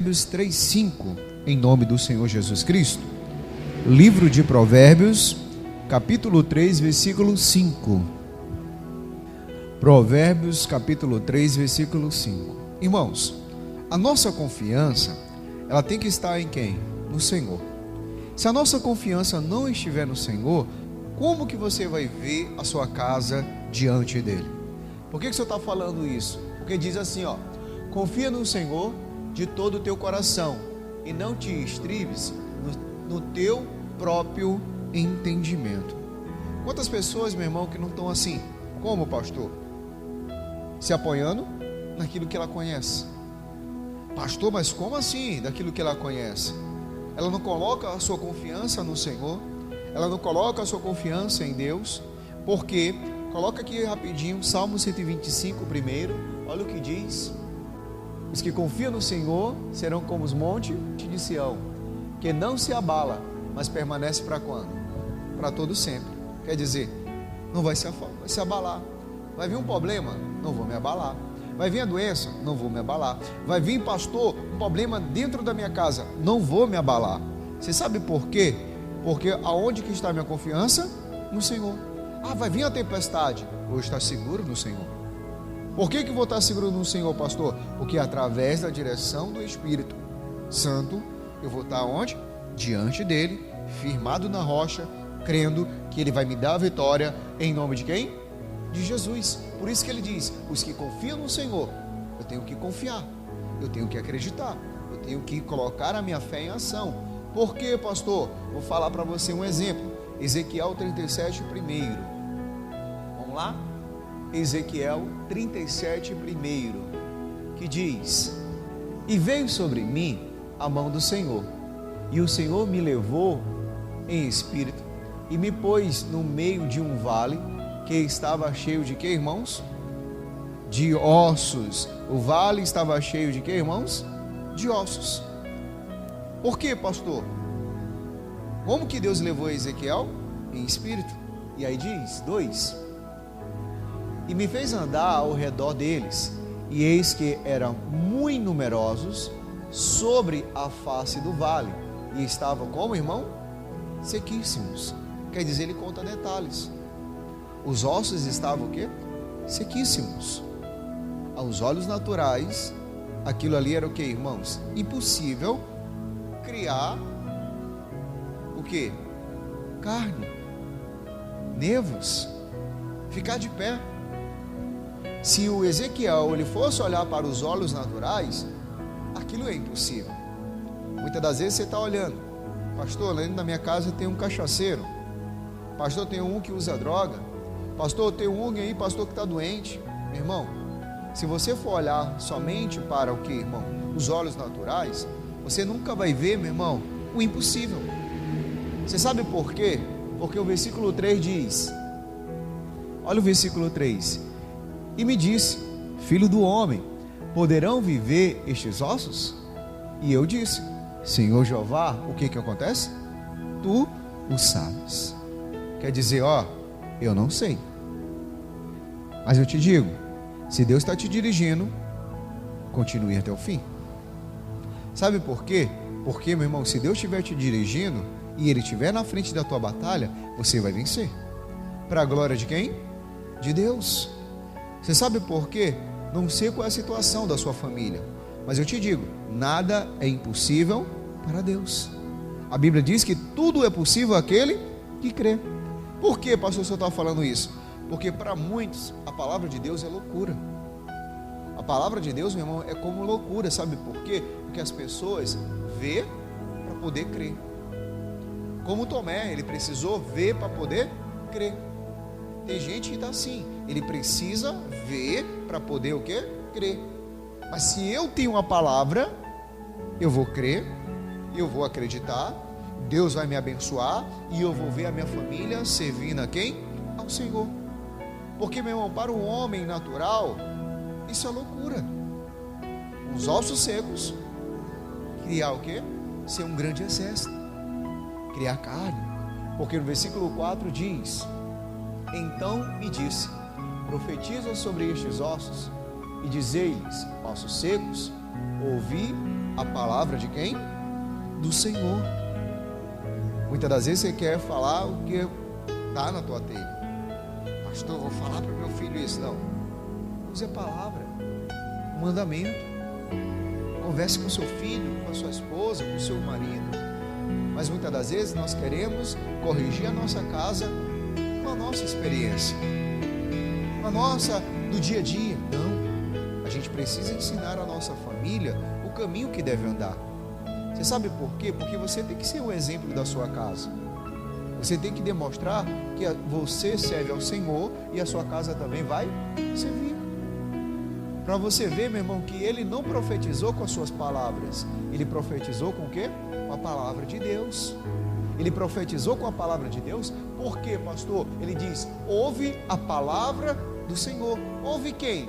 Provérbios 3:5, em nome do Senhor Jesus Cristo. Livro de Provérbios, capítulo 3, versículo 5. Provérbios, capítulo 3, versículo 5. Irmãos, a nossa confiança, ela tem que estar em quem? No Senhor. Se a nossa confiança não estiver no Senhor, como que você vai ver a sua casa diante dele? Por que o Senhor está falando isso? Porque diz assim, confia no Senhor de todo o teu coração e não te estribes no teu próprio entendimento. Quantas pessoas, meu irmão, que não estão assim? Como, pastor? Se apoiando naquilo que ela conhece. Pastor, mas como assim? Daquilo que ela conhece. Ela não coloca a sua confiança no Senhor. Ela não coloca a sua confiança em Deus. Porque, coloca aqui rapidinho, Salmo 125 primeiro. Olha o que diz. Os que confiam no Senhor serão como os montes de Sião, que não se abala, mas permanece para quando? Para todo sempre. Quer dizer, não vai se abalar. Vai vir um problema? Não vou me abalar. Vai vir a doença? Não vou me abalar. Vai vir, pastor, um problema dentro da minha casa? Não vou me abalar. Você sabe por quê? Porque aonde que está a minha confiança? No Senhor. Vai vir a tempestade. Vou estar seguro no Senhor. Por que vou estar seguro no Senhor, pastor? Porque através da direção do Espírito Santo, eu vou estar onde? Diante dele, firmado na rocha, crendo que ele vai me dar a vitória, em nome de quem? De Jesus. Por isso que ele diz, os que confiam no Senhor, eu tenho que confiar, eu tenho que acreditar, eu tenho que colocar a minha fé em ação. Por quê, pastor? Vou falar para você um exemplo, Ezequiel 37, primeiro. Vamos lá? Ezequiel 37, primeiro, que diz: E veio sobre mim a mão do Senhor, e o Senhor me levou em espírito, e me pôs no meio de um vale, que estava cheio de quê, irmãos? De ossos. O vale estava cheio de quê, irmãos? De ossos. Por quê, pastor? Como que Deus levou Ezequiel? Em espírito. E aí diz, 2: E me fez andar ao redor deles, e eis que eram muito numerosos sobre a face do vale, e estavam como, irmão? Sequíssimos. Quer dizer, ele conta detalhes. Os ossos estavam o quê? Sequíssimos. Aos olhos naturais, aquilo ali era o quê, irmãos? Impossível criar o quê? Carne, nervos, ficar de pé. Se o Ezequiel ele fosse olhar para os olhos naturais, aquilo é impossível. Muitas das vezes você está olhando, pastor, lá dentro da minha casa tem um cachaceiro, pastor, tem um que usa droga, pastor, tem um aí, pastor, que está doente. Meu irmão, se você for olhar somente para o que, irmão? Os olhos naturais, você nunca vai ver, meu irmão, o impossível. Você sabe por quê? Porque o versículo 3 diz, olha o versículo 3: E me disse, filho do homem, poderão viver estes ossos? E eu disse, Senhor Jeová, o que acontece? Tu o sabes. Quer dizer, eu não sei. Mas eu te digo, se Deus está te dirigindo, continue até o fim. Sabe por quê? Porque, meu irmão, se Deus estiver te dirigindo e Ele estiver na frente da tua batalha, você vai vencer. Para a glória de quem? De Deus. Você sabe por quê? Não sei qual é a situação da sua família, mas eu te digo, nada é impossível para Deus. A Bíblia diz que tudo é possível àquele que crê. Por que, pastor, o senhor está falando isso? Porque para muitos a palavra de Deus é loucura. A palavra de Deus, meu irmão, é como loucura. Sabe por quê? Porque as pessoas vê para poder crer. Como Tomé, ele precisou ver para poder crer. Tem gente que está assim, ele precisa ver para poder o quê? Crer. Mas se eu tenho uma palavra, eu vou crer, eu vou acreditar, Deus vai me abençoar e eu vou ver a minha família servindo a quem? Ao Senhor. Porque, meu irmão, para o homem natural, isso é loucura. Os ossos secos, criar o quê? Ser um grande exército, criar carne. Porque no versículo 4 diz: Então me disse, profetiza sobre estes ossos e dizei-lhes, ossos secos, ouvi a palavra de quem? Do Senhor. Muitas das vezes você quer falar o que está na tua telha. Pastor, vou falar para o meu filho isso. Não. Use a palavra, o mandamento. Converse com o seu filho, com a sua esposa, com o seu marido. Mas muitas das vezes nós queremos corrigir a nossa casa com a nossa experiência, com a nossa do dia a dia. Não. A gente precisa ensinar a nossa família o caminho que deve andar. Você sabe por quê? Porque você tem que ser o exemplo da sua casa. Você tem que demonstrar que você serve ao Senhor e a sua casa também vai servir. Para você ver, meu irmão, que ele não profetizou com as suas palavras. Ele profetizou com o quê? Com a palavra de Deus. Ele profetizou com a palavra de Deus. Por quê, pastor? Ele diz, ouve a palavra do Senhor. Ouve quem?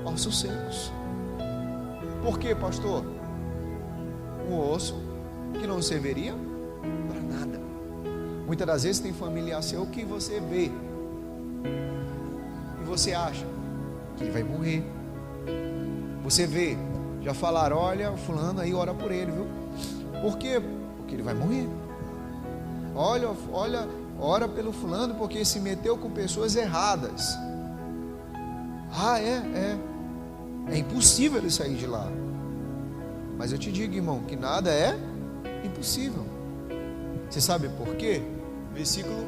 Ossos secos. Por quê, pastor? Um osso que não serviria para nada. Muitas das vezes tem familiar seu que você vê e você acha que ele vai morrer. Você vê, já falaram, olha, fulano aí, ora por ele, viu? Por quê? Porque ele vai morrer. Olha, ora pelo fulano porque se meteu com pessoas erradas. Ah, é impossível ele sair de lá. Mas eu te digo, irmão, que nada é impossível. Você sabe por quê? Versículo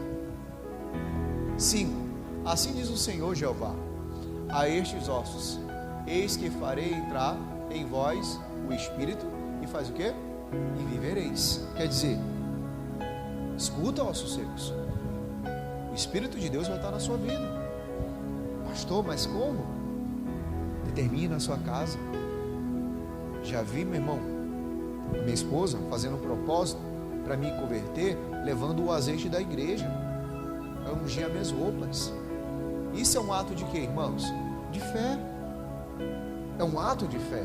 5. Assim diz o Senhor Jeová a estes ossos: eis que farei entrar em vós o Espírito, e faz o quê? E vivereis. Quer dizer, escuta, ossos secos, o Espírito de Deus vai estar na sua vida. Pastor, mas como? Determine na sua casa. Já vi, meu irmão, minha esposa fazendo um propósito para me converter, levando o azeite da igreja para ungir as minhas roupas. Isso é um ato de quê, irmãos? De fé. É um ato de fé.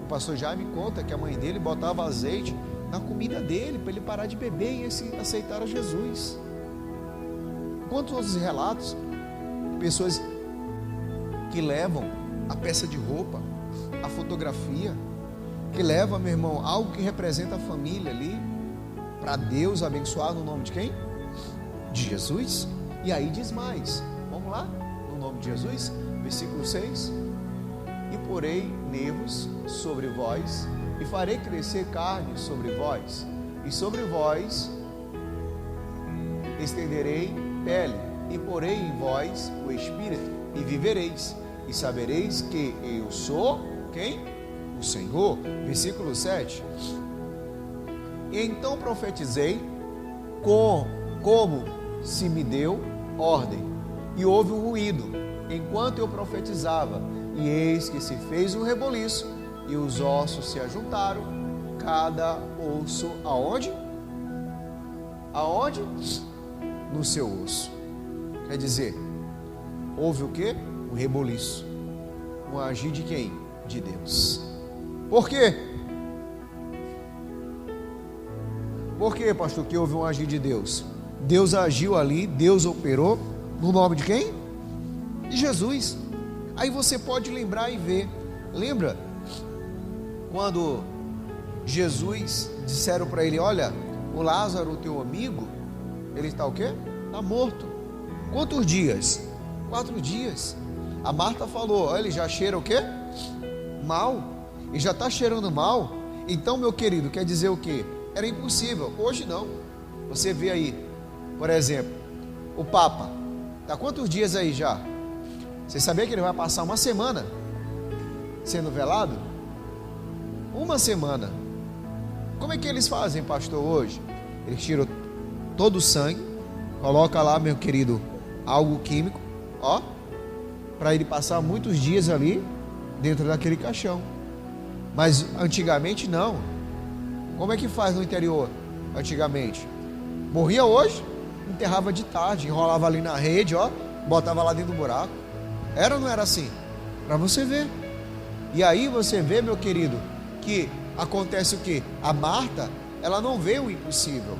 O pastor Jaime conta que a mãe dele botava azeite na comida dele para ele parar de beber e aceitar a Jesus. Quantos outros relatos de pessoas que levam a peça de roupa, a fotografia, que leva, meu irmão, algo que representa a família ali, para Deus abençoar no nome de quem? De Jesus. E aí diz mais, vamos lá, no nome de Jesus, versículo 6: e porei nervos sobre vós, e farei crescer carne sobre vós, e sobre vós estenderei pele, e porei em vós o Espírito, e vivereis, e sabereis que eu sou quem? O Senhor. Versículo 7: e então profetizei como se me deu ordem, e houve um ruído enquanto eu profetizava, e eis que se fez um reboliço, e os ossos se ajuntaram, cada osso aonde? Aonde? No seu osso. Quer dizer, houve o quê? Um reboliço, um agir de quem? De Deus. Por quê? Por quê, pastor, que houve um agir de Deus? Deus agiu ali, Deus operou, no nome de quem? De Jesus. Aí você pode lembrar e ver. Lembra quando Jesus disseram para ele, olha, o Lázaro, o teu amigo, ele está o quê? Está morto. Quantos dias? 4 dias. A Marta falou, olha, ele já cheira o quê? Mal. E já está cheirando mal. Então, meu querido, quer dizer o quê? Era impossível. Hoje não. Você vê aí, por exemplo, o Papa. Está quantos dias aí já? Você sabia que ele vai passar uma semana sendo velado? Uma semana. Como é que eles fazem, pastor, hoje? Eles tiram todo o sangue, coloca lá, meu querido, algo químico, ó, para ele passar muitos dias ali dentro daquele caixão. Mas antigamente não. Como é que faz no interior? Antigamente morria hoje, enterrava de tarde, enrolava ali na rede, ó, botava lá dentro do buraco. Era ou não era assim? Para você ver. E aí você vê, meu querido, que acontece o quê? A Marta, ela não vê o impossível.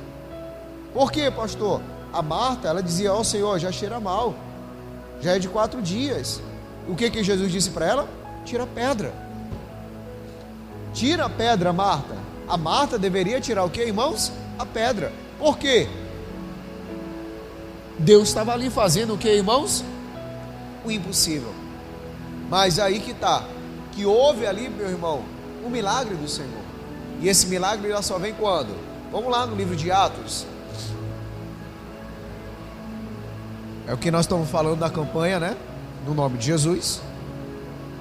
Por quê, pastor? A Marta, ela dizia, ó, Senhor, já cheira mal, já é de 4 dias. O que Jesus disse para ela? Tira a pedra. tira a pedra, Marta. A Marta deveria tirar o que, irmãos? A pedra. Por quê? Deus estava ali fazendo o que, irmãos? O impossível. Mas aí que está, que houve ali, meu irmão, um milagre do Senhor. E esse milagre ele só vem quando? Vamos lá no livro de Atos. É o que nós estamos falando da campanha, né? No nome de Jesus.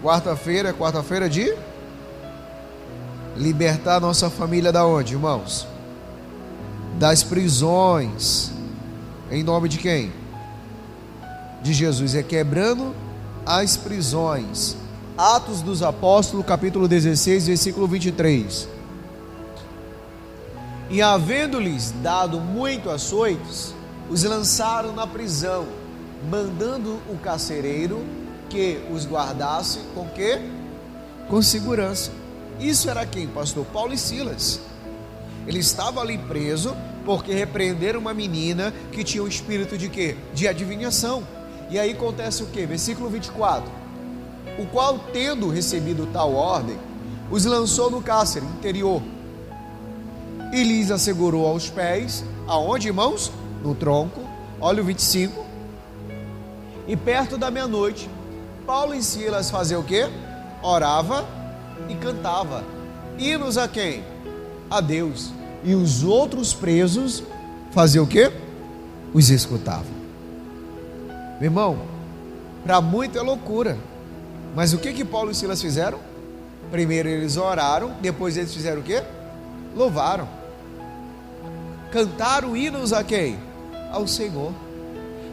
Quarta-feira de libertar nossa família da onde, irmãos? Das prisões. Em nome de quem? De Jesus. É quebrando as prisões. Atos dos Apóstolos, capítulo 16, versículo 23. E havendo-lhes dado muito açoites, os lançaram na prisão, mandando o carcereiro que os guardasse com quê? Com segurança. Isso era quem, pastor? Paulo e Silas. Ele estava ali preso porque repreenderam uma menina que tinha um espírito de quê? De adivinhação. E aí acontece o quê? Versículo 24. O qual, tendo recebido tal ordem, os lançou no cárcere interior e lhes assegurou aos pés, aonde, irmãos? No tronco. Olha o 25. E perto da meia-noite, Paulo e Silas faziam o quê? Orava e cantava hinos a quem? A Deus. E os outros presos faziam o quê? Os escutavam. Meu irmão, para muito é loucura. Mas o que Paulo e Silas fizeram? Primeiro eles oraram, depois eles fizeram o quê? Louvaram. Cantaram hinos a quem? Ao Senhor.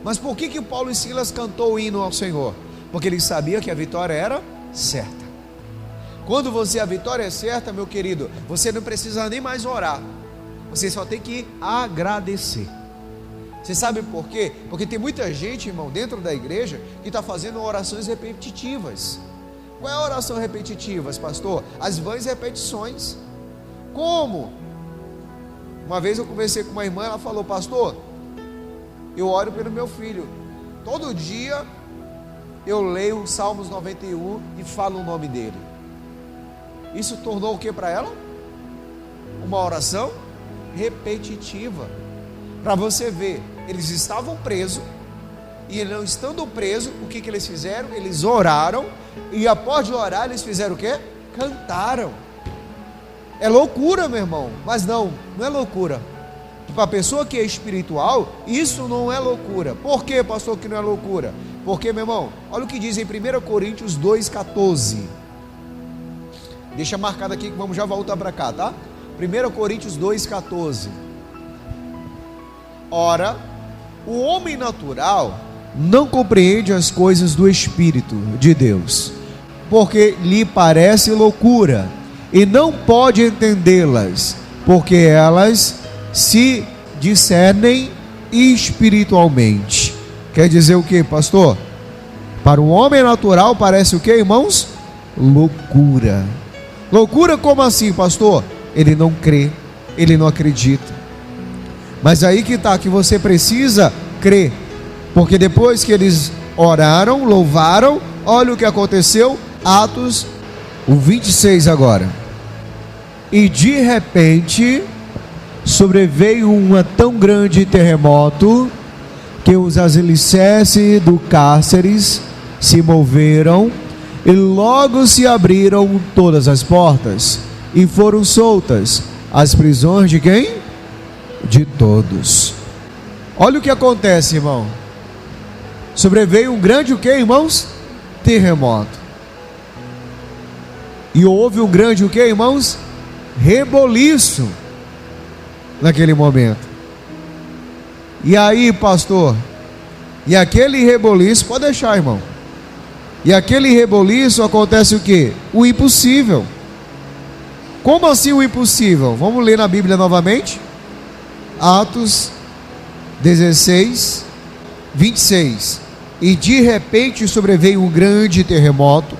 Mas por que Paulo e Silas cantou o hino ao Senhor? Porque eles sabiam que a vitória era certa. Quando a vitória é certa, meu querido, você não precisa nem mais orar. Você só tem que agradecer. Você sabe por quê? Porque tem muita gente, irmão, dentro da igreja que está fazendo orações repetitivas. Qual é a oração repetitiva, pastor? As vãs repetições. Como? Uma vez eu conversei com uma irmã, ela falou: pastor, eu oro pelo meu filho. Todo dia eu leio Salmos 91 e falo o nome dele. Isso tornou o que para ela? Uma oração repetitiva. Para você ver, eles estavam presos, e não estando presos, o que eles fizeram? Eles oraram, e após de orar, eles fizeram o quê? Cantaram. É loucura, meu irmão, mas não é loucura. Para a pessoa que é espiritual, isso não é loucura. Por que, pastor, que não é loucura? Porque, meu irmão, olha o que diz em 1 Coríntios 2,14. Deixa marcado aqui que vamos já voltar para cá, tá? 1 Coríntios 2,14. Ora, o homem natural não compreende as coisas do Espírito de Deus, porque lhe parece loucura, e não pode entendê-las, porque elas se discernem espiritualmente. Quer dizer o que, pastor? Para o homem natural parece o que, irmãos? Loucura. Loucura como assim, pastor? Ele não crê, ele não acredita. Mas aí que está, que você precisa crer, porque depois que eles oraram, louvaram, olha o que aconteceu. Atos, o 26 agora. E de repente sobreveio um tão grande terremoto, que os alicerces do cárcere se moveram, e logo se abriram todas as portas, e foram soltas as prisões de quem? De todos. Olha o que acontece, irmão. Sobreveio um grande o que, irmãos? Terremoto. E houve um grande o que, irmãos? Reboliço naquele momento. E aí, pastor? E aquele reboliço, pode deixar, irmão. E aquele reboliço acontece o que? O impossível. Como assim o impossível? Vamos ler na Bíblia novamente. Atos 16, 26. E de repente sobreveio um grande terremoto,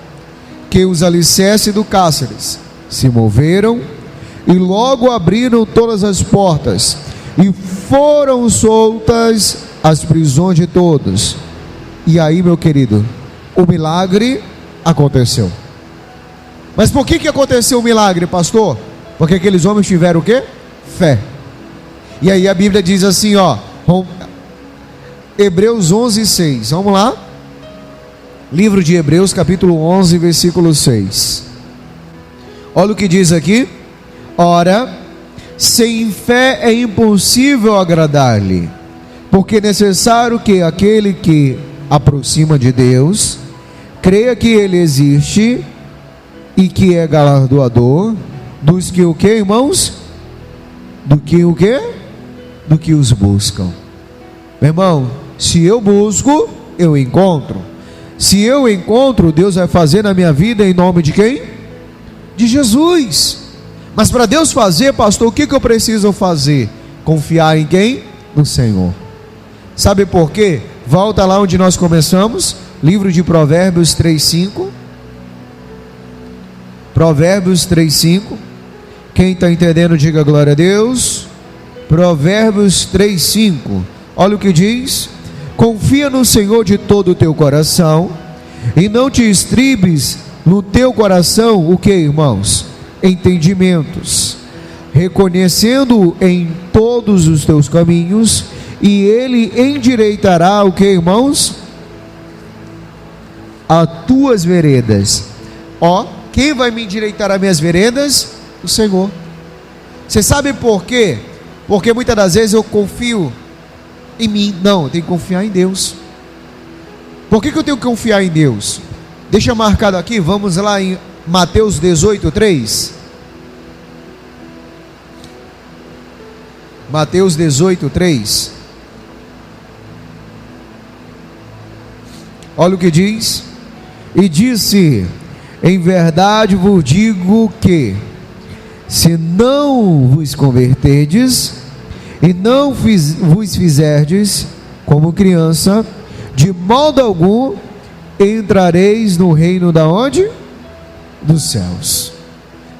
que os alicerces do cárcere se moveram, e logo abriram todas as portas, e foram soltas as prisões de todos. E aí, meu querido, o milagre aconteceu. Mas por que aconteceu o milagre, pastor? Porque aqueles homens tiveram o quê? Fé. E aí a Bíblia diz assim, ó, Hebreus 11:6. Vamos lá? Livro de Hebreus, capítulo 11, versículo 6. Olha o que diz aqui. Ora, sem fé é impossível agradar-lhe, porque é necessário que aquele que aproxima de Deus creia que Ele existe e que é galardoador dos que o que, irmãos? Do que o que? Do que os buscam. Meu irmão, se eu busco, eu encontro. Se eu encontro, Deus vai fazer na minha vida em nome de quem? De Jesus. Mas para Deus fazer, pastor, o que eu preciso fazer? Confiar em quem? No Senhor. Sabe por quê? Volta lá onde nós começamos, livro de Provérbios 3:5. Provérbios 3:5. Quem está entendendo, diga glória a Deus. Provérbios 3:5. Olha o que diz: confia no Senhor de todo o teu coração, e não te estribes no teu coração, o que, irmãos? Entendimentos, reconhecendo-o em todos os teus caminhos, e Ele endireitará o que, irmãos? As tuas veredas. Ó, quem vai me endireitar as minhas veredas? O Senhor. Você sabe por quê? Porque muitas das vezes eu confio em mim. Não, eu tenho que confiar em Deus. Por que eu tenho que confiar em Deus? Deixa marcado aqui, vamos lá em Mateus 18:3. Mateus 18:3. Olha o que diz. E disse: em verdade vos digo que, se não vos converterdes e não vos fizerdes como criança, de modo algum entrareis no reino da onde? Dos céus.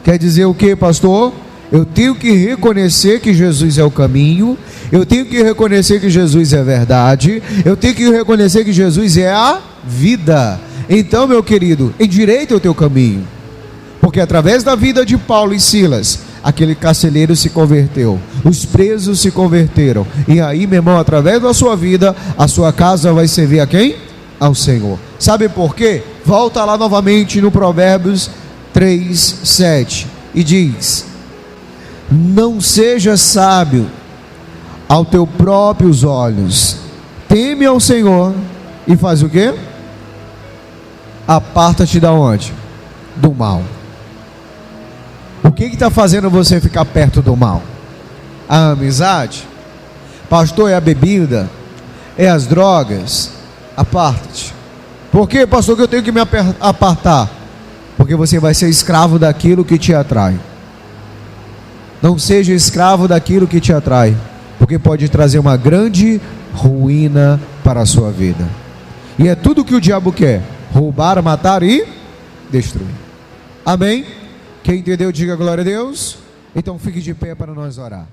Quer dizer o que, pastor? Eu tenho que reconhecer que Jesus é o caminho, eu tenho que reconhecer que Jesus é a verdade, eu tenho que reconhecer que Jesus é a vida. Então, meu querido, endireita o teu caminho, porque através da vida de Paulo e Silas, aquele carcereiro se converteu, os presos se converteram, e aí, meu irmão, através da sua vida, a sua casa vai servir a quem? Ao Senhor. Sabe por quê? Volta lá novamente no Provérbios 3:7 e diz: não seja sábio aos teus próprios olhos, teme ao Senhor e faz o quê? Aparta-te da onde? Do mal. O que está fazendo você ficar perto do mal? A amizade? Pastor, é a bebida? É as drogas? Aparta-te. Por que, pastor, que eu tenho que me apartar? Porque você vai ser escravo daquilo que te atrai. Não seja escravo daquilo que te atrai, porque pode trazer uma grande ruína para a sua vida. E é tudo que o diabo quer: roubar, matar e destruir. Amém? Quem entendeu, diga glória a Deus. Então fique de pé para nós orar.